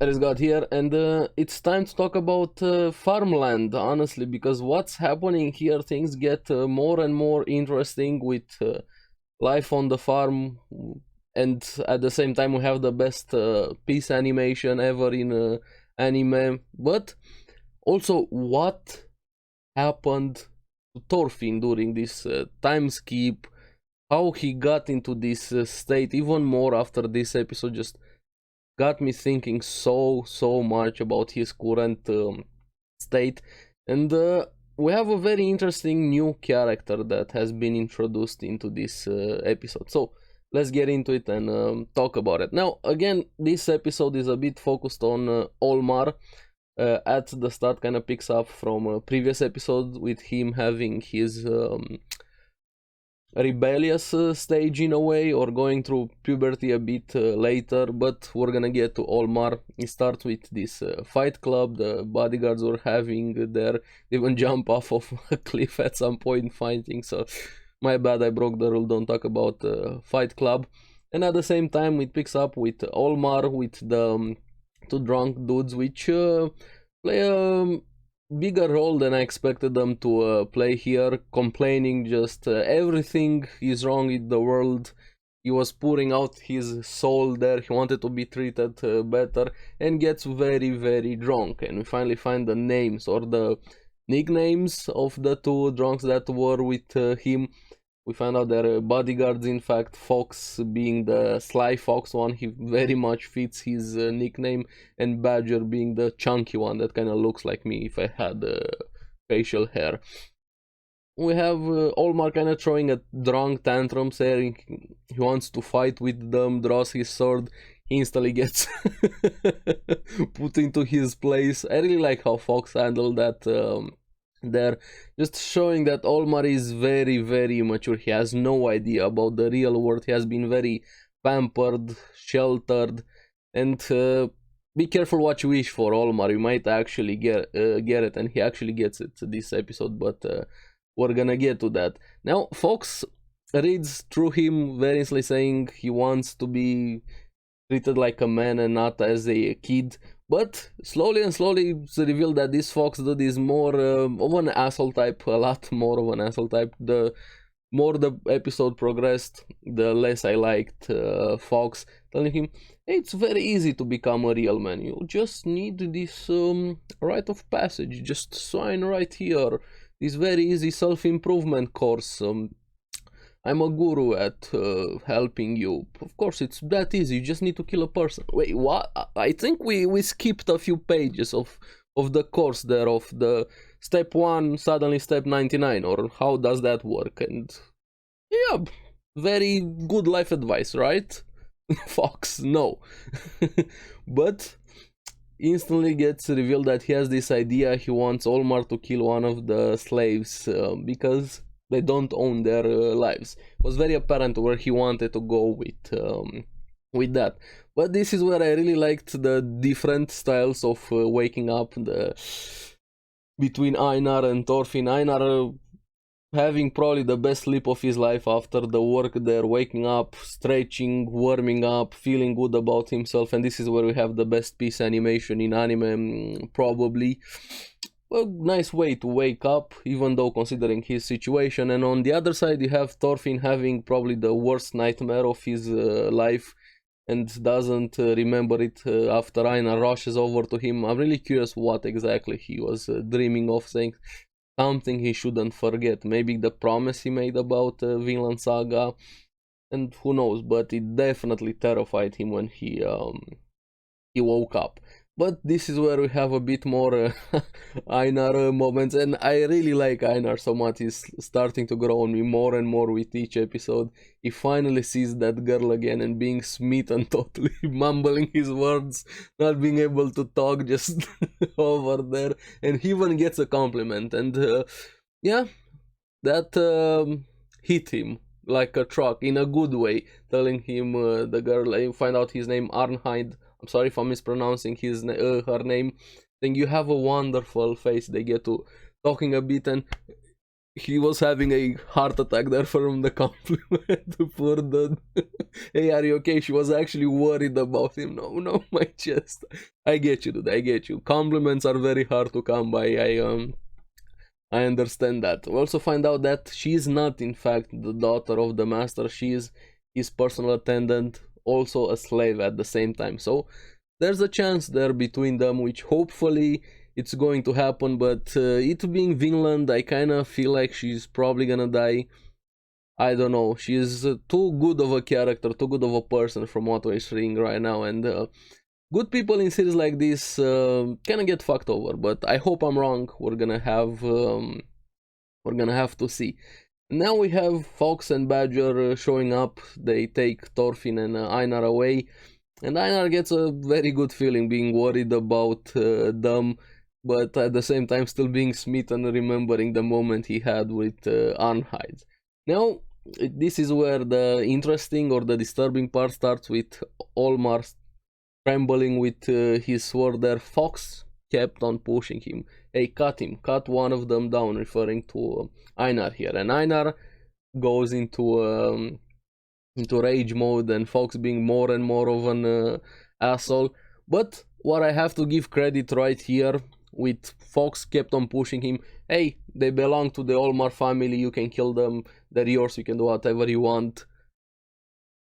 ARESxGOD here, and it's time to talk about farmland, honestly, because what's happening here, things get more and more interesting with life on the farm, and at the same time, we have the best piece animation ever in anime. But also, what happened to Thorfinn during this time skip? How he got into this state, even more after this episode, just got me thinking so much about his current state. And we have a very interesting new character that has been introduced into this episode, so let's get into it and talk about it. Now again, this episode is a bit focused on Olmar. At the start, kind of picks up from a previous episode with him having his rebellious stage in a way, or going through puberty a bit later, but we're gonna get to Olmar. It starts with this fight club the bodyguards were having there, even jump off of a cliff at some point fighting, so my bad, I broke the rule, don't talk about fight club. And at the same time it picks up with Olmar with the two drunk dudes, which play a bigger role than I expected them to play here, complaining just everything is wrong in the world. He was pouring out his soul there, he wanted to be treated better, and gets very drunk. And we finally find the names or the nicknames of the two drunks that were with him. We find out they're bodyguards, in fact, Fox being the sly fox one, he very much fits his nickname, and Badger being the chunky one that kind of looks like me if I had facial hair. We have Olmar kind of throwing a drunk tantrum, saying he wants to fight with them, draws his sword, he instantly gets put into his place. I really like how Fox handled that there, just showing that Olmar is very immature. He has no idea about the real world. He has been very pampered, sheltered, and be careful what you wish for, Olmar. You might actually get it, and he actually gets it this episode, but we're gonna get to that. Now Fox reads through him very easily, saying he wants to be treated like a man and not as a kid. But slowly it's revealed that this Fox dude is more of an asshole type, a lot more of an asshole type. The more the episode progressed, the less I liked Fox, telling him, hey, it's very easy to become a real man. You just need this rite of passage. Just sign right here. This very easy self-improvement course. I'm a guru at helping you. Of course, it's that easy. You just need to kill a person. Wait, what? I think we skipped a few pages of the course there, of the step 1, suddenly step 99, or how does that work? And yeah, very good life advice, right? Fox, no. But instantly gets revealed that he has this idea. He wants Olmar to kill one of the slaves because they don't own their lives. It was very apparent where he wanted to go with that. But this is where I really liked the different styles of waking up between Einar and Thorfinn. Einar having probably the best sleep of his life after the work there, waking up, stretching, warming up, feeling good about himself, and this is where we have the best piece animation in anime, probably. A nice way to wake up, even though considering his situation. And on the other side, you have Thorfinn having probably the worst nightmare of his life, and doesn't remember it after Einar rushes over to him. I'm really curious what exactly he was dreaming of, saying something he shouldn't forget. Maybe the promise he made about Vinland Saga, and who knows, but it definitely terrified him when he woke up. But this is where we have a bit more Einar moments, and I really like Einar so much. He's starting to grow on me more and more with each episode. He finally sees that girl again and being smitten, totally mumbling his words, not being able to talk, just over there. And he even gets a compliment, and yeah, that hit him like a truck in a good way, telling him the girl, I find out his name Arnheid. I'm sorry if I'm mispronouncing her name. Then you have a wonderful face. They get to talking a bit, and he was having a heart attack there from the compliment. Poor dude. Hey, are you okay? She was actually worried about him. No, my chest. I get you, dude. I get you. Compliments are very hard to come by. I understand that. We also find out that she is not, in fact, the daughter of the master. She is his personal attendant, also a slave at the same time. So there's a chance there between them, which hopefully it's going to happen. But it being Vinland, I kind of feel like she's probably gonna die. I don't know. She's too good of a character, too good of a person from what we're seeing right now, and good people in series like this kind of get fucked over. But I hope I'm wrong. We're gonna have to see. Now we have Fox and Badger showing up. They take Thorfinn and Einar away, and Einar gets a very good feeling, being worried about them, but at the same time still being smitten, remembering the moment he had with Arnheid. Now, this is where the interesting or the disturbing part starts, with Olmar trembling with his sword there. Fox kept on pushing him. Hey, cut him, cut one of them down, referring to Einar here. And Einar goes into rage mode, and Fox being more and more of an asshole. But what I have to give credit right here, with Fox kept on pushing him. Hey, they belong to the Olmar family, you can kill them, they're yours, you can do whatever you want.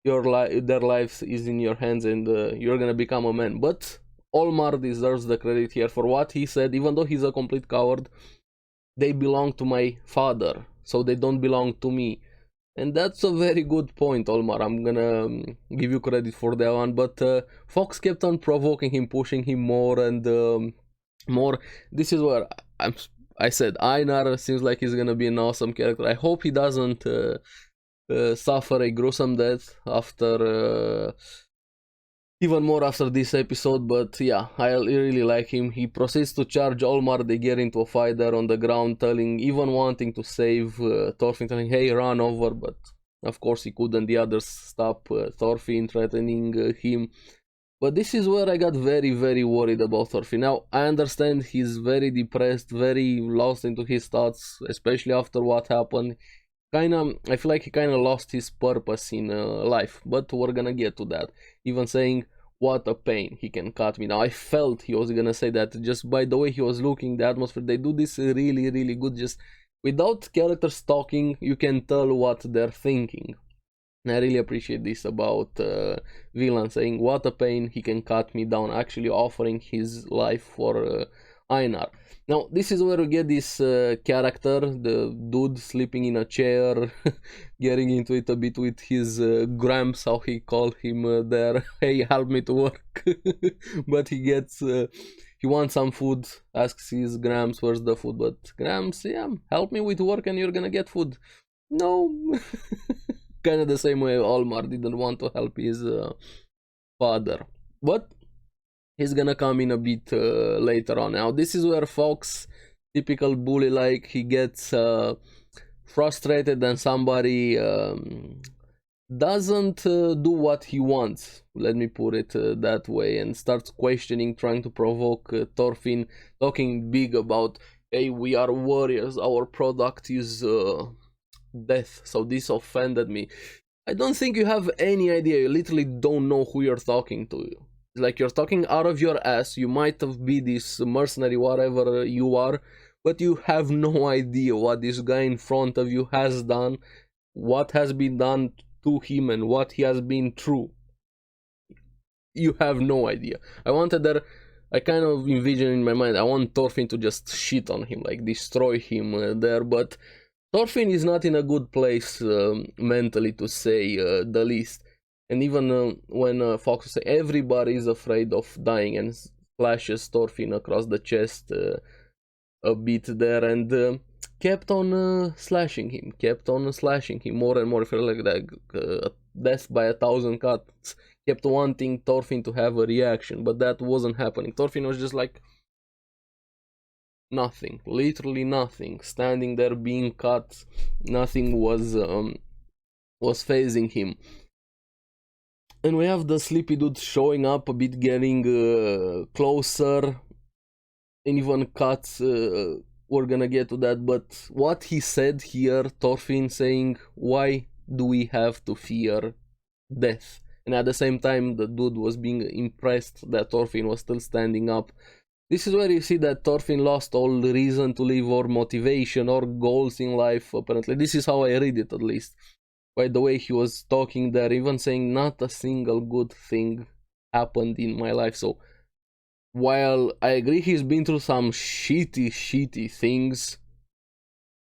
Their life is in your hands, and you're gonna become a man. But Olmar deserves the credit here for what he said. Even though he's a complete coward, they belong to my father, so they don't belong to me. And that's a very good point, Olmar. I'm gonna give you credit for that one. But Fox kept on provoking him, pushing him more and more. This is where I said Einar seems like he's gonna be an awesome character. I hope he doesn't suffer a gruesome death after even more after this episode. But yeah, I really like him. He proceeds to charge Olmar. They get into a fight there on the ground, even wanting to save Thorfinn, telling, hey, run over, but of course he couldn't. The others stop Thorfinn, threatening him. But this is where I got very, very worried about Thorfinn. Now, I understand he's very depressed, very lost into his thoughts, especially after what happened. I feel like he kind of lost his purpose in life, but we're gonna get to that. Even saying, what a pain, he can cut me. Now, I felt he was gonna say that just by the way he was looking, the atmosphere. They do this really, really good. Just without characters talking, you can tell what they're thinking. And I really appreciate this about Vinland, saying, what a pain, he can cut me down, actually offering his life for Einar. Now, this is where we get this character, the dude sleeping in a chair, getting into it a bit with his Gramps, how he called him there. Hey, help me to work. But he wants some food, asks his Gramps, where's the food? But Gramps, yeah, help me with work and you're gonna get food. No. Kind of the same way Olmar didn't want to help his father. But he's gonna come in a bit later on. Now, this is where Fox, typical bully, like, he gets frustrated and somebody doesn't do what he wants, let me put it that way, and starts questioning, trying to provoke Thorfinn, talking big about, hey, we are warriors, our product is death, so this offended me. I don't think you have any idea. You literally don't know who you're talking to. Like, you're talking out of your ass. You might have been this mercenary, whatever you are, but you have no idea what this guy in front of you has done, what has been done to him, and what he has been through. You have no idea. I kind of envision in my mind, I want Thorfinn to just shit on him, like destroy him there, but Thorfinn is not in a good place mentally, to say the least. And even when Fox says everybody is afraid of dying, and splashes Thorfinn across the chest a bit there, and kept on slashing him more and more. I feel like death by 1,000 cuts. Kept wanting Thorfinn to have a reaction, but that wasn't happening. Thorfinn was just like nothing, literally nothing, standing there being cut. Nothing was phasing him. And we have the sleepy dude showing up a bit, getting closer, and even cuts we're gonna get to that. But what he said here, Thorfinn saying, why do we have to fear death? And at the same time, the dude was being impressed that Thorfinn was still standing up. This is where you see that Thorfinn lost all reason to live, or motivation, or goals in life, apparently. This is how I read it, at least. By the way he was talking there, even saying not a single good thing happened in my life. So, while I agree he's been through some shitty things,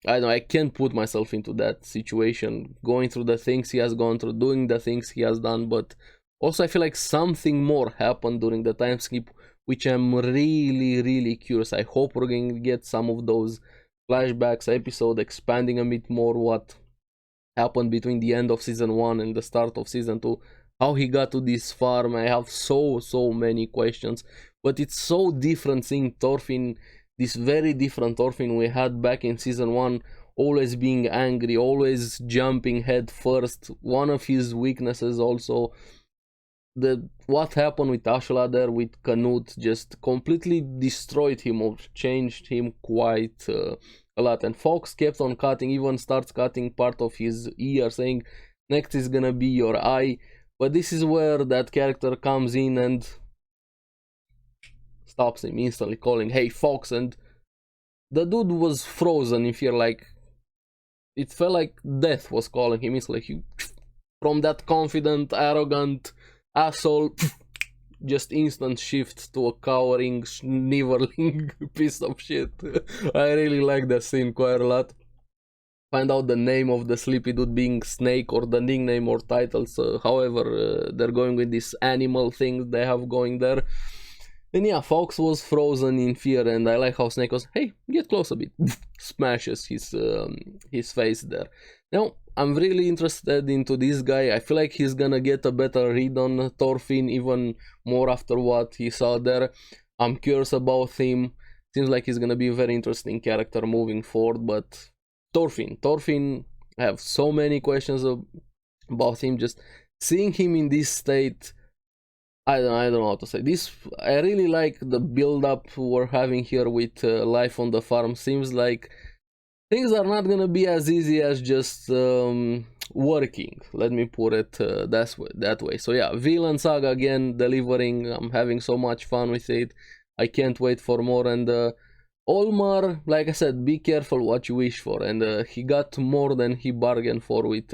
I don't know, I can't put myself into that situation, going through the things he has gone through, doing the things he has done, but also I feel like something more happened during the time skip, which I'm really curious. I hope we're going to get some of those flashbacks episode expanding a bit more what happened between the end of season 1 and the start of season 2, how he got to this farm. I have so many questions, but it's so different seeing Thorfinn, this very different Thorfinn we had back in season 1, always being angry, always jumping head first. One of his weaknesses also, what happened with Ashla there with Canute just completely destroyed him, or changed him quite a lot. And Fox kept on cutting, even starts cutting part of his ear, saying next is gonna be your eye. But this is where that character comes in and stops him, instantly calling, hey Fox, and the dude was frozen in fear. Like, it felt like death was calling him. It's like, from that confident, arrogant asshole, just instant shift to a cowering, sniveling piece of shit. I really like that scene quite a lot. Find out the name of the sleepy dude being Snake, or the nickname or titles, however they're going with this animal thing they have going there. And yeah, Fox was frozen in fear, and I like how Snake was, hey, get close a bit, smashes his face there. Now, I'm really interested into this guy. I feel like he's gonna get a better read on Thorfinn, even more after what he saw there. I'm curious about him. Seems like he's gonna be a very interesting character moving forward. But Thorfinn, I have so many questions about him. Just seeing him in this state, I don't know how to say this. I really like the build-up we're having here with life on the farm. Seems like things are not gonna be as easy as just working. Let me put it that way. So yeah, Vinland Saga again delivering. I'm having so much fun with it. I can't wait for more. And Olmar, like I said, be careful what you wish for. And he got more than he bargained for with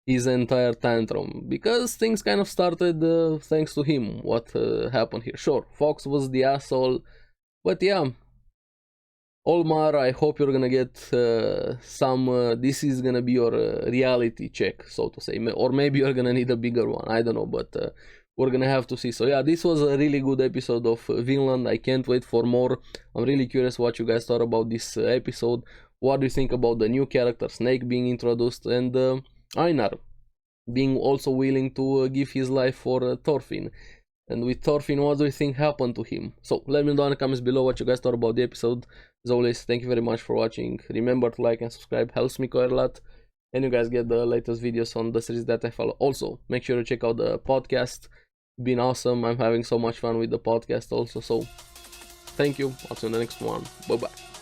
his entire tantrum, because things kind of started thanks to him. What happened here? Sure, Fox was the asshole, but yeah, Olmar, I hope you're gonna get this is gonna be your reality check, so to say, or maybe you're gonna need a bigger one, I don't know, but we're gonna have to see. So yeah, this was a really good episode of Vinland. I can't wait for more. I'm really curious what you guys thought about this episode. What do you think about the new character Snake being introduced, and Einar being also willing to give his life for Thorfinn? And with Thorfinn, what do you think happened to him? So let me know in the comments below what you guys thought about the episode. As always, thank you very much for watching. Remember to like and subscribe, helps me quite a lot. And you guys get the latest videos on the series that I follow. Also, make sure to check out the podcast. It's been awesome. I'm having so much fun with the podcast also. So thank you. I'll see you in the next one. Bye bye.